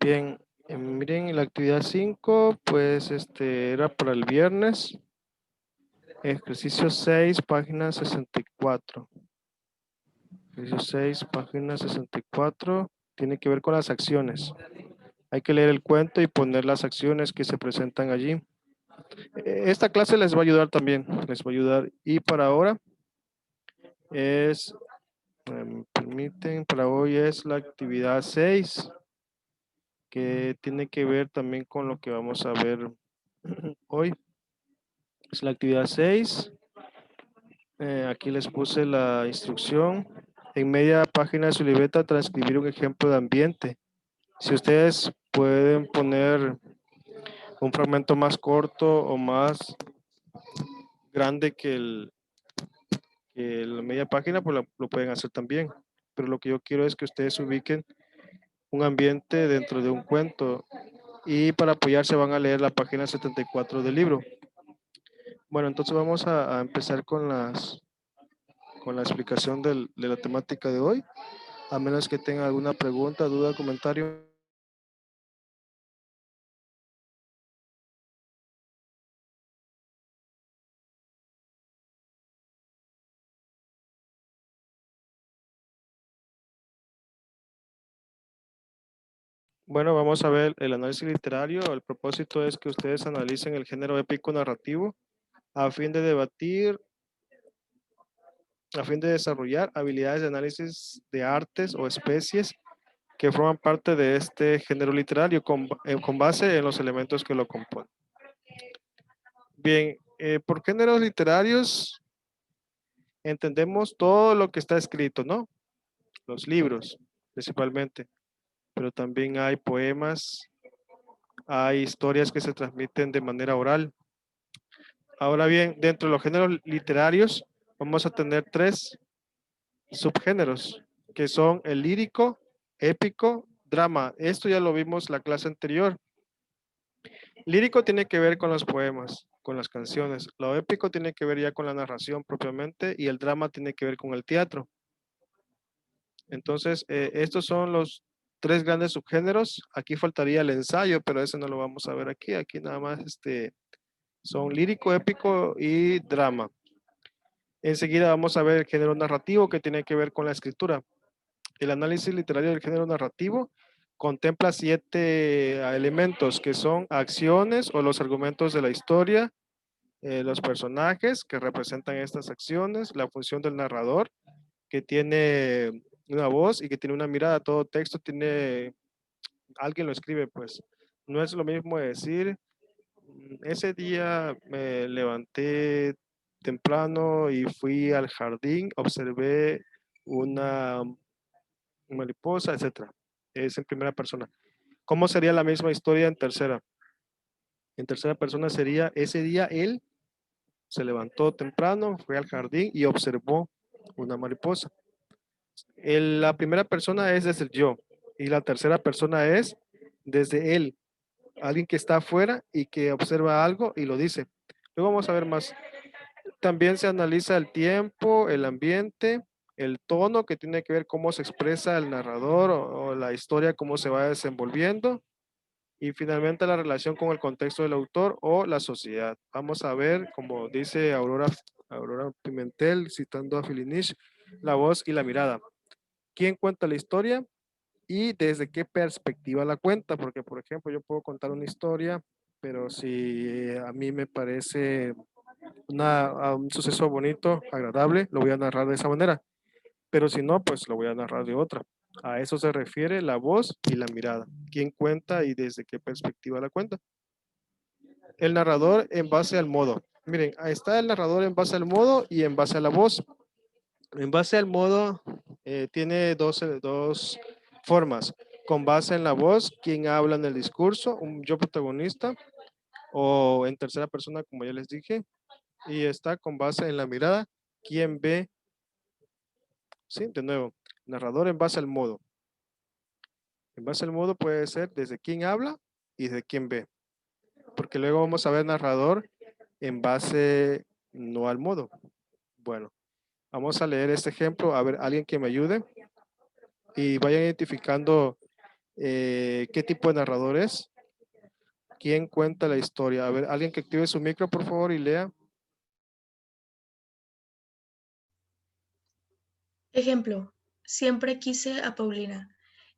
Bien, miren la actividad 5, pues era para el viernes. Ejercicio 6, página 64. Ejercicio 6, página 64. Tiene que ver con las acciones. Hay que leer el cuento y poner las acciones que se presentan allí. Esta clase les va a ayudar también. Les va a ayudar. Y para ahora es, me permiten, para hoy es la actividad 6, que tiene que ver también con lo que vamos a ver hoy. Es la actividad 6. Aquí les puse la instrucción. En media página de su libreta transcribir un ejemplo de ambiente. Si ustedes pueden poner un fragmento más corto o más grande que la media página, pues lo pueden hacer también. Pero lo que yo quiero es que ustedes ubiquen un ambiente dentro de un cuento. Y para apoyarse van a leer la página 74 del libro. Bueno, entonces vamos a empezar con la explicación de la temática de hoy. A menos que tenga alguna pregunta, duda, comentario. Bueno, vamos a ver el análisis literario. El propósito es que ustedes analicen el género épico narrativo a fin de debatir, a fin de desarrollar habilidades de análisis de artes o especies que forman parte de este género literario con base en los elementos que lo componen. Bien, por géneros literarios entendemos todo lo que está escrito, ¿no? Los libros, principalmente, pero también hay poemas, hay historias que se transmiten de manera oral. Ahora bien, dentro de los géneros literarios vamos a tener 3 subgéneros, que son el lírico, épico, drama. Esto ya lo vimos la clase anterior. Lírico tiene que ver con los poemas, con las canciones. Lo épico tiene que ver ya con la narración propiamente y el drama tiene que ver con el teatro. Entonces, estos son los 3 grandes subgéneros. Aquí faltaría el ensayo, pero eso no lo vamos a ver aquí. Aquí nada más son lírico, épico y drama. Enseguida vamos a ver el género narrativo, que tiene que ver con la escritura. El análisis literario del género narrativo contempla 7 elementos, que son acciones o los argumentos de la historia, los personajes que representan estas acciones, la función del narrador, que tiene una voz y que tiene una mirada. Todo texto tiene, alguien lo escribe, pues. No es lo mismo decir, ese día me levanté temprano y fui al jardín, observé una mariposa, etcétera. Es en primera persona. ¿Cómo sería la misma historia en tercera? En tercera persona sería, ese día él se levantó temprano, fue al jardín y observó una mariposa. La primera persona es desde el yo y la tercera persona es desde él, alguien que está afuera y que observa algo y lo dice. Luego vamos a ver más. También se analiza el tiempo, el ambiente, el tono, que tiene que ver cómo se expresa el narrador o la historia, cómo se va desenvolviendo. Y finalmente la relación con el contexto del autor o la sociedad. Vamos a ver, como dice Aurora Pimentel, citando a Filinich, la voz y la mirada. ¿Quién cuenta la historia y desde qué perspectiva la cuenta? Porque, por ejemplo, yo puedo contar una historia, pero si a mí me parece un suceso bonito, agradable, lo voy a narrar de esa manera. Pero si no, pues lo voy a narrar de otra. A eso se refiere la voz y la mirada. ¿Quién cuenta y desde qué perspectiva la cuenta? El narrador en base al modo. Miren, ahí está el narrador en base al modo y en base a la voz. En base al modo tiene dos formas. Con base en la voz, quien habla en el discurso, un yo protagonista, o en tercera persona, como ya les dije. Y está con base en la mirada, quien ve. Sí, de nuevo, narrador en base al modo. En base al modo puede ser desde quién habla y de quién ve. Porque luego vamos a ver narrador en base no al modo. Bueno, vamos a leer este ejemplo. A ver, alguien que me ayude y vaya identificando ¿Qué tipo de narrador es? ¿Quién cuenta la historia? A ver, alguien que active su micro, por favor, y lea. Ejemplo, siempre quise a Paulina.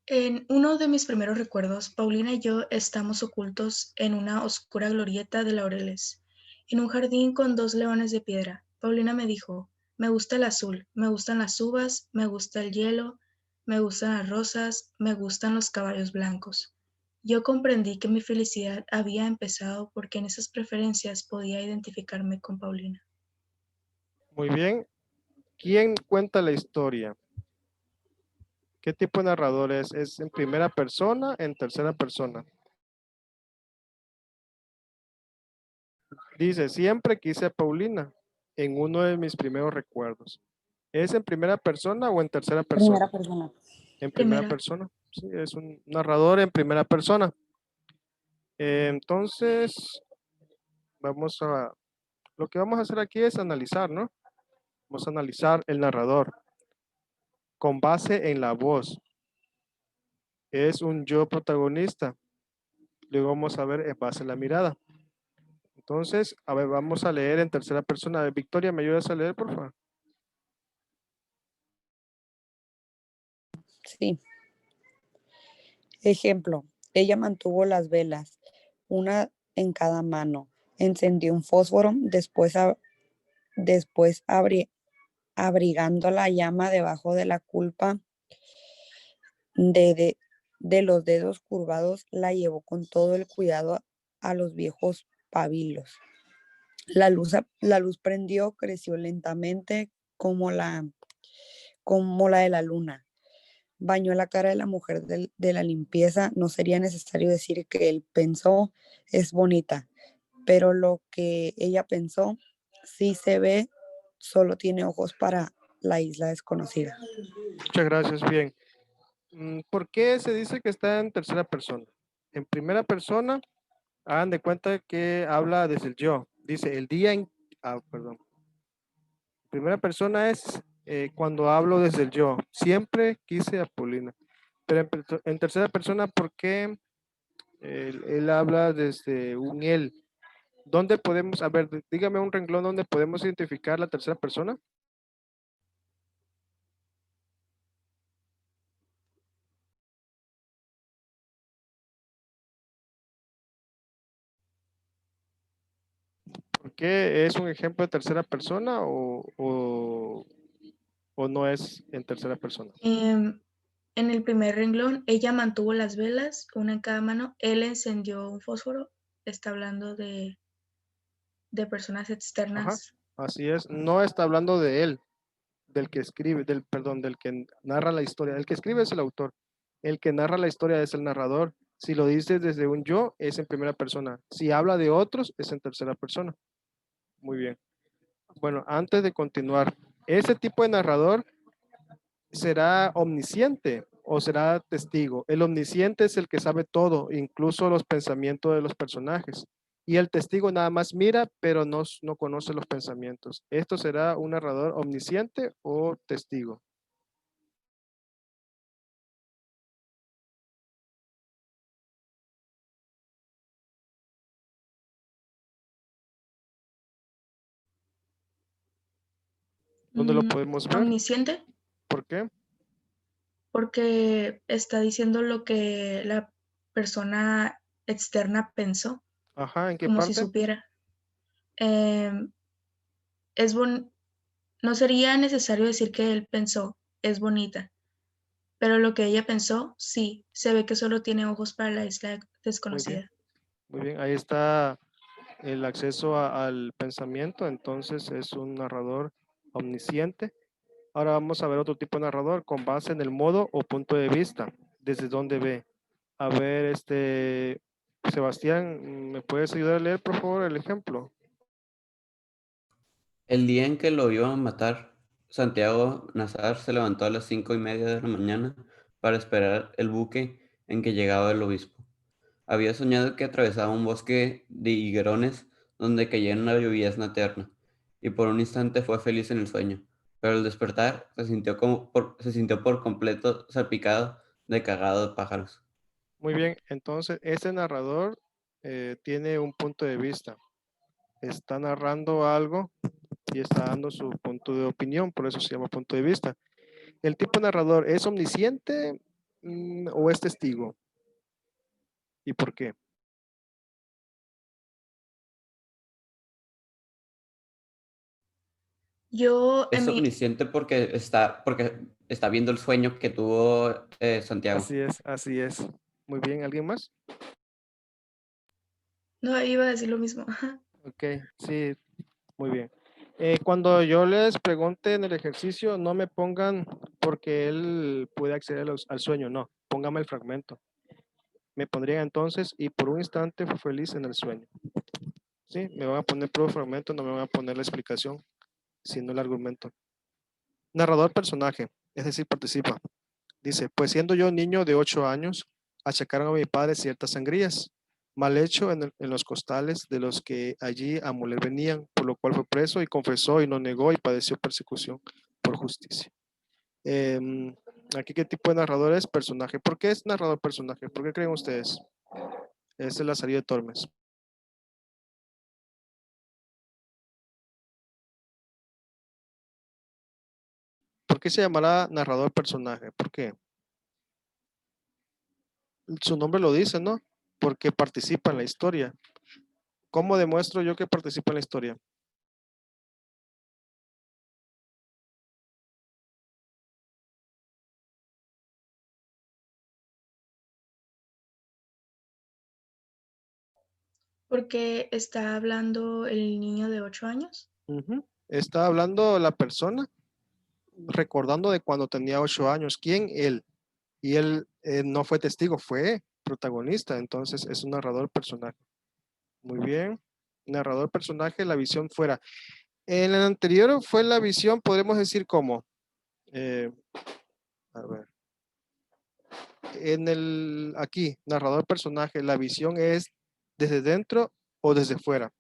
En uno de mis primeros recuerdos, Paulina y yo estamos ocultos en una oscura glorieta de laureles, en un jardín con dos leones de piedra. Paulina me dijo, me gusta el azul, me gustan las uvas, me gusta el hielo, me gustan las rosas, me gustan los caballos blancos. Yo comprendí que mi felicidad había empezado porque en esas preferencias podía identificarme con Paulina. Muy bien. ¿Quién cuenta la historia? ¿Qué tipo de narrador es? ¿Es en primera persona, en tercera persona? Dice, siempre quise a Paulina en uno de mis primeros recuerdos. ¿Es en primera persona o en tercera Primera persona? persona. En primera Primera. persona. Sí, es un narrador en primera persona. Entonces, vamos a, lo que vamos a hacer aquí es analizar, ¿no? Vamos a analizar el narrador con base en la voz. Es un yo protagonista. Luego vamos a ver en base en la mirada. Entonces, a ver, vamos a leer en tercera persona. Victoria, ¿me ayudas a leer, por favor? Sí. Ejemplo, ella mantuvo las velas, una en cada mano, encendió un fósforo, después abrigando la llama debajo de la culpa de, de, de los dedos curvados, la llevó con todo el cuidado a los viejos pabilos. La luz prendió, creció lentamente como la de la luna. Bañó la cara de la mujer de la limpieza. No sería necesario decir que él pensó, es bonita, pero lo que ella pensó, sí se ve, solo tiene ojos para la isla desconocida. Muchas gracias, bien. ¿Por qué se dice que está en tercera persona? En primera persona, hagan de cuenta que habla desde el yo. Dice, el día en... Ah, perdón. Primera persona es cuando hablo desde el yo. Siempre quise a Paulina. Pero en tercera persona, ¿por qué él habla desde un él? ¿Dónde podemos, a ver, dígame un renglón donde podemos identificar la tercera persona? ¿Por qué es un ejemplo de tercera persona o no es en tercera persona? En el primer renglón, ella mantuvo las velas, una en cada mano, él encendió un fósforo, está hablando de personas Ajá, externas. así es. No está hablando de él, del que escribe, perdón, del que narra la historia. El que escribe es el autor. El que narra la historia es el narrador. Si lo dices desde un yo, es en primera persona. Si habla de otros, es en tercera persona. Muy bien. Bueno, antes de continuar, ese tipo de narrador será omnisciente o será testigo. El omnisciente es el que sabe todo, incluso los pensamientos de los personajes. Y el testigo nada más mira, pero no conoce los pensamientos. ¿Esto será un narrador omnisciente o testigo? ¿Dónde lo podemos ver? Omnisciente, ¿Por qué? porque está diciendo lo que la persona externa pensó, Ajá, ¿en qué como si parte? supiera. Eh, es bon no sería necesario decir que él pensó, es bonita, pero lo que ella pensó, sí, se ve que solo tiene ojos para la isla Muy bien, desconocida. muy bien. Ahí está el acceso al pensamiento, entonces es un narrador omnisciente. Ahora vamos a ver otro tipo de narrador con base en el modo o punto de vista, desde dónde ve. A ver, Sebastián, ¿me puedes ayudar a leer, por favor, el ejemplo? El día en que lo iban a matar, Santiago Nazar se levantó a las 5:30 de la mañana para esperar el buque en que llegaba el obispo. Había soñado que atravesaba un bosque de higuerones donde caía una llovizna eterna, y por un instante fue feliz en el sueño, pero al despertar se sintió por completo salpicado de cagado de pájaros. Muy bien, entonces este narrador tiene un punto de vista. Está narrando algo y está dando su punto de opinión, por eso se llama punto de vista. ¿El tipo narrador es omnisciente o es testigo? ¿Y por qué? Yo en Es mi, omnisciente porque está viendo el sueño que tuvo Santiago. Así es, así es. Muy bien, ¿alguien más? no iba a decir lo mismo. Ok, sí, muy bien. Cuando yo les pregunte en el ejercicio, no me pongan porque él puede acceder al sueño, no, póngame el fragmento. Me pondría entonces, y por un instante fue feliz en el sueño. Sí, me van a poner puro fragmento, no me van a poner la explicación, sino el argumento. Narrador personaje, es decir, participa. Dice, pues siendo yo niño de 8 años, achacaron a mi padre ciertas sangrías, mal hecho en los costales de los que allí a moler venían, por lo cual fue preso y confesó y no negó y padeció persecución por justicia. Em, Aquí, ¿qué tipo de narrador es? Personaje. ¿Por qué es narrador personaje? ¿Por qué creen ustedes? Es el Lazarillo de Tormes. ¿Por qué se llamará narrador personaje? ¿Por qué? Su nombre lo dice, ¿no? Porque participa en la historia. ¿Cómo demuestro yo que participa en la historia? Porque está hablando el niño de 8 años. Ujú. Está hablando la persona, recordando de cuando tenía 8 años. ¿Quién? Él. Y él no fue testigo, fue protagonista. Entonces es un narrador personaje. Muy bien. Narrador personaje, la visión fuera. En el anterior fue la visión, podemos decir cómo. Eh, a ver. Aquí, narrador personaje, la visión es desde dentro o desde fuera.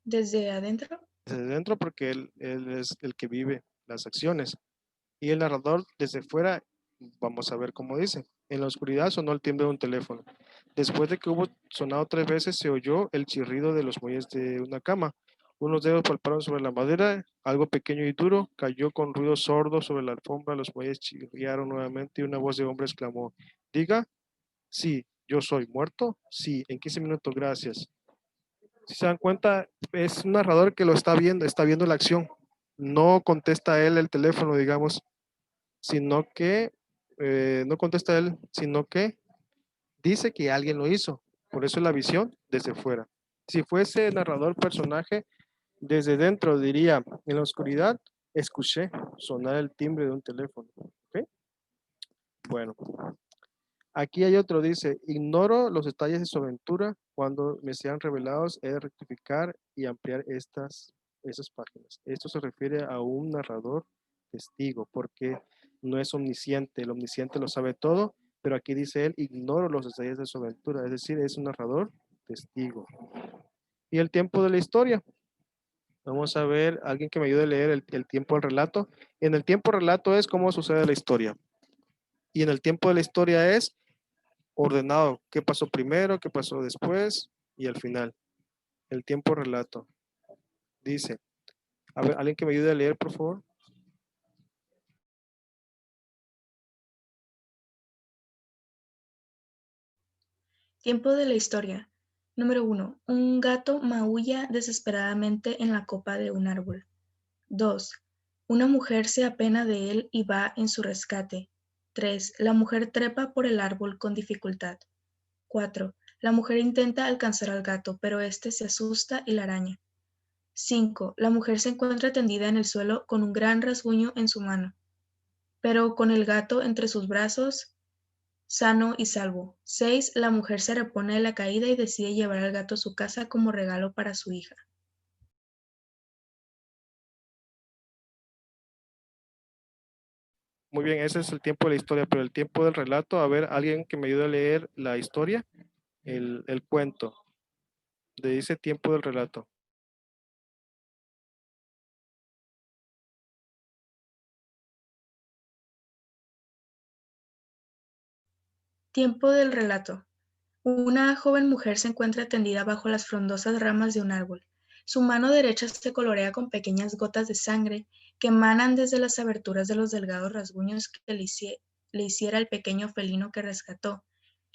Desde adentro. Desde dentro porque él es el que vive las acciones. Y el narrador desde fuera, vamos a ver cómo dice. En la oscuridad sonó el timbre de un teléfono. Después de que hubo sonado 3 veces, se oyó el chirrido de los muelles de una cama. Unos dedos palparon sobre la madera, algo pequeño y duro, cayó con ruido sordo sobre la alfombra, los muelles chirriaron nuevamente y una voz de hombre exclamó, diga, sí, yo soy muerto, sí, en 15 minutos, gracias. Si se dan cuenta, es un narrador que lo está viendo la acción. No contesta él el teléfono, digamos, sino que no contesta él, sino que dice que alguien lo hizo. Por eso es la visión desde fuera. Si fuese narrador personaje, desde dentro diría, en la oscuridad, escuché sonar el timbre de un teléfono. ¿Ok? Bueno, aquí hay otro, dice, ignoro los detalles de su aventura. Cuando me sean revelados, he de rectificar y ampliar esas páginas. Esto se refiere a un narrador testigo, porque no es omnisciente. El omnisciente lo sabe todo, pero aquí dice él, ignoro los detalles de su aventura. Es decir, es un narrador testigo. Y el tiempo de la historia. Vamos a ver, alguien que me ayude a leer el tiempo del relato. En el tiempo relato es cómo sucede la historia. Y en el tiempo de la historia es ordenado, qué pasó primero, qué pasó después y al final. El tiempo relato. Dice, a ver, alguien que me ayude a leer, por favor. Tiempo de la historia. Número 1. Un gato maulla desesperadamente en la copa de un árbol. 2. Una mujer se apena de él y va en su rescate. 3. La mujer trepa por el árbol con dificultad. 4. La mujer intenta alcanzar al gato, pero éste se asusta y la araña. 5. La mujer se encuentra tendida en el suelo con un gran rasguño en su mano, pero con el gato entre sus brazos, sano y salvo. 6. La mujer se repone de la caída y decide llevar al gato a su casa como regalo para su hija. Muy bien, ese es el tiempo de la historia, pero el tiempo del relato, a ver, alguien que me ayude a leer la historia, el cuento, de ese tiempo del relato. Tiempo del relato. Una joven mujer se encuentra tendida bajo las frondosas ramas de un árbol. Su mano derecha se colorea con pequeñas gotas de sangre que emanan desde las aberturas de los delgados rasguños que le hiciera el pequeño felino que rescató,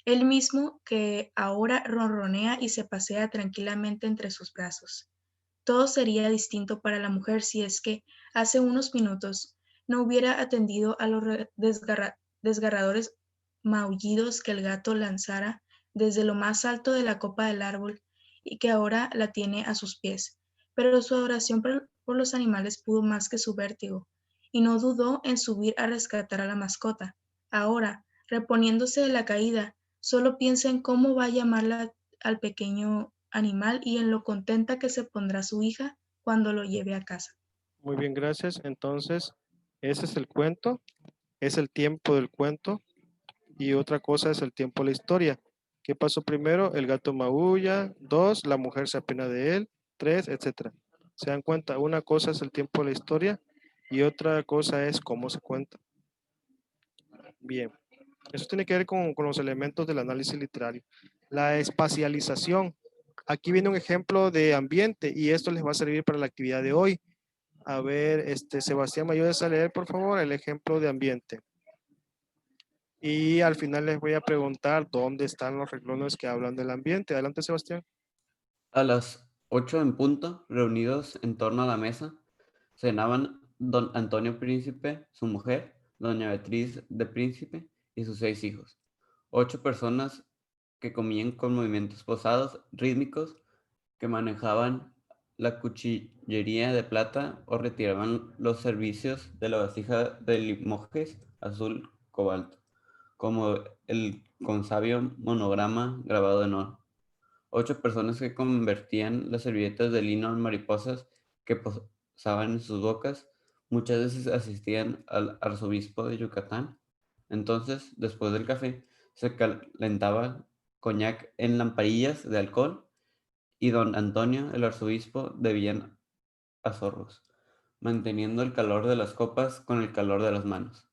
el mismo que ahora ronronea y se pasea tranquilamente entre sus brazos. Todo sería distinto para la mujer si es que, hace unos minutos, no hubiera atendido a los desgarradores maullidos que el gato lanzara desde lo más alto de la copa del árbol y que ahora la tiene a sus pies. Pero su adoración por los animales pudo más que su vértigo, y no dudó en subir a rescatar a la mascota. Ahora, reponiéndose de la caída, solo piensa en cómo va a llamarla al pequeño animal y en lo contenta que se pondrá su hija cuando lo lleve a casa. Muy bien, gracias. Entonces, ese es el cuento, es el tiempo del cuento y otra cosa es el tiempo de la historia. ¿Qué pasó primero? El gato maulla, 2, la mujer se apena de él, 3, etcétera. ¿Se dan cuenta? Una cosa es el tiempo de la historia y otra cosa es cómo se cuenta. Bien, eso tiene que ver con los elementos del análisis literario. La espacialización. Aquí viene un ejemplo de ambiente y esto les va a servir para la actividad de hoy. A ver, Sebastián, ¿me ayudas a leer, por favor, el ejemplo de ambiente? Y al final les voy a preguntar dónde están los renglones que hablan del ambiente. Adelante, Sebastián. A las 8 en punto, reunidos en torno a la mesa, cenaban don Antonio Príncipe, su mujer, doña Beatriz de Príncipe y sus 6 hijos. 8 personas que comían con movimientos posados, rítmicos, que manejaban la cuchillería de plata o retiraban los servicios de la vasija de limojes azul cobalto, como el con sabio monograma grabado en oro. 8 personas que convertían las servilletas de lino en mariposas que posaban en sus bocas. Muchas veces asistían al arzobispo de Yucatán. Entonces, después del café, se calentaba coñac en lamparillas de alcohol y don Antonio, el arzobispo, bebían a sorros, manteniendo el calor de las copas con el calor de las manos.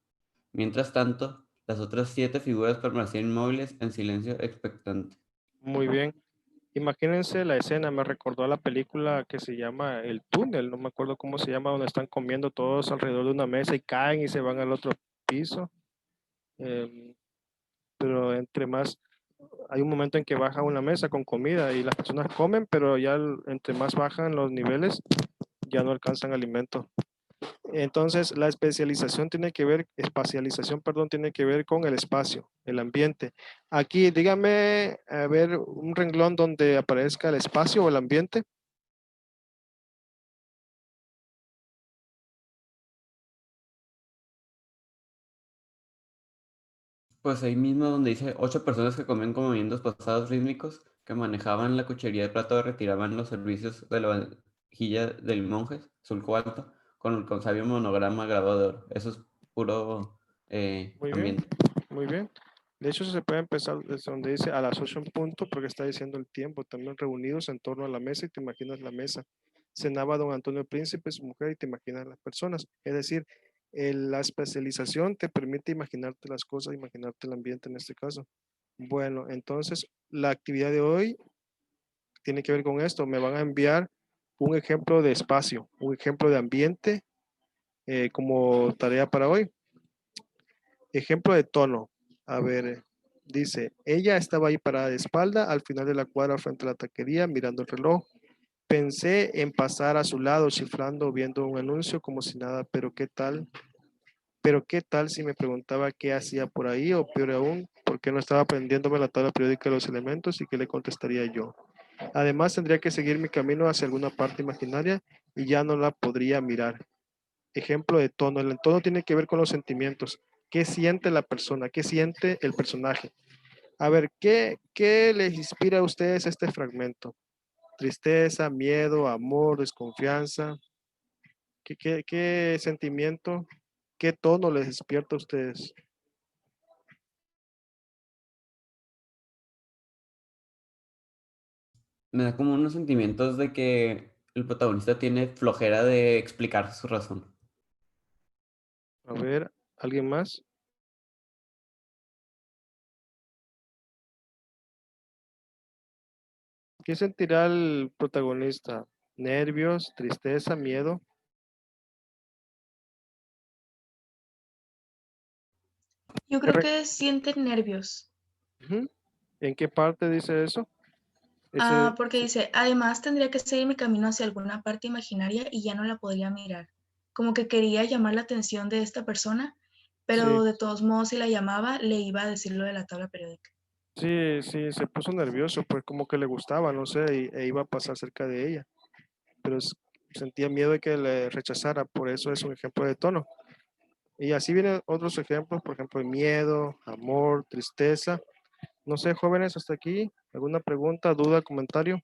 Mientras tanto, las otras 7 figuras permanecían inmóviles en silencio expectante. Muy bien. Imagínense la escena, me recordó a la película que se llama El Túnel, no me acuerdo cómo se llama, donde están comiendo todos alrededor de una mesa y caen y se van al otro piso. Pero entre más, hay un momento en que baja una mesa con comida y las personas comen, pero ya entre más bajan los niveles, ya no alcanzan alimento. Entonces, la especialización tiene que ver, espacialización, perdón, tiene que ver con el espacio, el ambiente. Aquí, dígame, a ver, un renglón donde aparezca el espacio o el ambiente. Pues ahí mismo donde dice 8 personas que comían con movimientos pasados rítmicos, que manejaban la cuchillería de plata o retiraban los servicios de la vajilla del monje, sulco alto, con el consabio monograma grabado de oro. Eso es puro Muy bien, ambiente. muy bien. De hecho, se puede empezar desde donde dice a las 8 en punto, porque está diciendo el tiempo, también reunidos en torno a la mesa y te imaginas la mesa. Cenaba don Antonio Príncipe, su mujer, y te imaginas las personas. Es decir, la especialización te permite imaginarte las cosas, imaginarte el ambiente en este caso. Bueno, entonces la actividad de hoy tiene que ver con esto. Me van a enviar un ejemplo de espacio, un ejemplo de ambiente como tarea para hoy. Ejemplo de tono. A ver, dice, ella estaba ahí parada de espalda al final de la cuadra frente a la taquería mirando el reloj. Pensé en pasar a su lado chiflando, viendo un anuncio como si nada, pero qué tal si me preguntaba qué hacía por ahí o peor aún, por qué no estaba aprendiéndome la tabla periódica de los elementos y qué le contestaría yo. Además, tendría que seguir mi camino hacia alguna parte imaginaria y ya no la podría mirar. Ejemplo de tono. El tono tiene que ver con los sentimientos. ¿Qué siente la persona? ¿Qué siente el personaje? A ver, ¿qué les inspira a ustedes este fragmento? Tristeza, miedo, amor, desconfianza. ¿Qué sentimiento, qué tono les despierta a ustedes? Me da como unos sentimientos de que el protagonista tiene flojera de explicar su razón. A ver, ¿alguien más? ¿Qué sentirá el protagonista? ¿Nervios, tristeza, miedo? Yo ¿Qué creo re- que sienten nervios. Ujú. ¿En qué parte dice eso? Ese, Porque dice, además tendría que seguir mi camino hacia alguna parte imaginaria y ya no la podría mirar. Como que quería llamar la atención de esta persona, sí, pero de todos modos si la llamaba le iba a decir lo de la tabla periódica. sí, se puso nervioso, pues como que le gustaba, no sé, e iba a pasar cerca de ella, pero sentía miedo de que le rechazara, por eso es un ejemplo de tono. Y así vienen otros ejemplos, por ejemplo, de miedo, amor, tristeza. No sé, jóvenes, hasta aquí. ¿Alguna pregunta, duda, comentario?